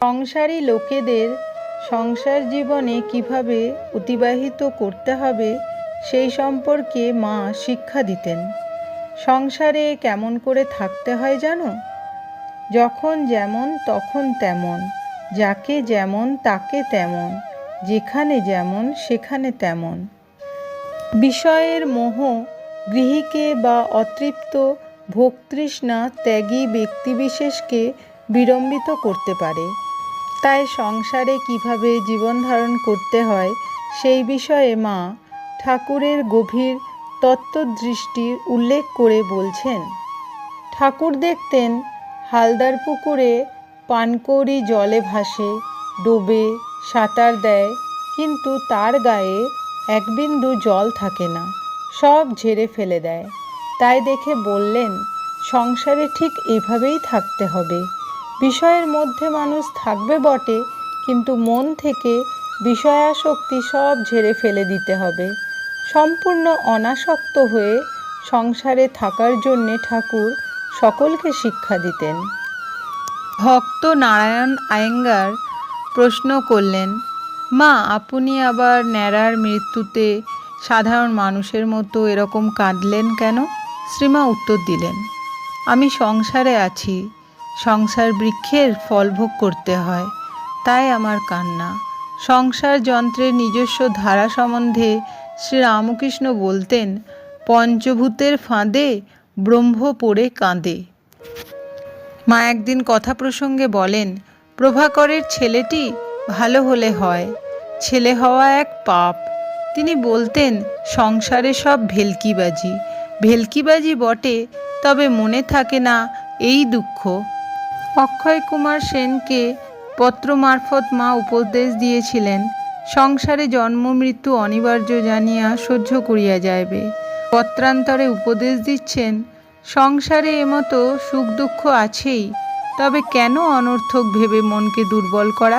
সংসারী লোকেদের সংসার জীবনে কিভাবে অতিবাহিত করতে হবে সেই সম্পর্কে মা শিক্ষা দিতেন। সংসারে কেমন করে থাকতে হয় জানো? যখন যেমন তখন তেমন, যাকে যেমন তাকে তেমন, যেখানে যেমন সেখানে তেমন। বিষয়ের মোহ গৃহীকে বা অতৃপ্ত ভোগতৃষ্ণা ত্যাগী ব্যক্তিবিশেষকে বিড়ম্বিত করতে পারে। তাই সংসারে কিভাবে জীবন ধারণ করতে হয় সেই বিষয়ে মা ঠাকুরের গভীর তত্ত্বদৃষ্টির উল্লেখ করে বলছেন। ঠাকুর দেখতেন হালদার পুকুরে পানকৌড়ি জলে ভাসে, ডোবে, সাঁতার দেয়, কিন্তু তার গায়ে এক বিন্দু জল থাকে না, সব ঝেড়ে ফেলে দেয়। তাই দেখে বললেন, সংসারে ঠিক এভাবেই থাকতে হবে। বিষয়ের মধ্যে মানুষ থাকবে বটে, কিন্তু মন থেকে বিষয়াসক্তি সব ঝেড়ে ফেলে দিতে হবে। সম্পূর্ণ অনাসক্ত হয়ে সংসারে থাকার জন্যে ঠাকুর সকলকে শিক্ষা দিতেন। ভক্ত নারায়ণ আয়েঙ্গার প্রশ্ন করলেন, মা, আপনি আবার ন্যাড়ার মৃত্যুতে সাধারণ মানুষের মতো এরকম কাঁদলেন কেন? শ্রীমা উত্তর দিলেন, আমি সংসারে আছি, সংসার বৃক্ষের ফল ভোগ করতে হয়, তাই আমার কান্না। সংসার যন্ত্রের নিজস্ব ধারা সম্বন্ধে শ্রীরামকৃষ্ণ বলতেন, পঞ্চভূতের ফাঁদে ব্রহ্ম পড়ে কাঁদে। মা একদিন কথা প্রসঙ্গে বলেন, প্রভাকরের ছেলেটি ভালো হলে হয়, ছেলে হওয়া এক পাপ। তিনি বলতেন, সংসারে সব ভেলকিবাজি, ভেলকিবাজি বটে, তবে মনে থাকে না এই দুঃখ। অক্ষয় কুমার সেনকে পত্র মারফত মা উপদেশ দিয়েছিলেন, সংসারে জন্ম মৃত্যু অনিবার্য জানিয়া সহ্য করিয়া যাইবে। পত্রান্তরে উপদেশ দিচ্ছেন, সংসারে এমতো সুখ দুঃখ আছেই, তবে কেন অনর্থক ভেবে মনকে দুর্বল করা?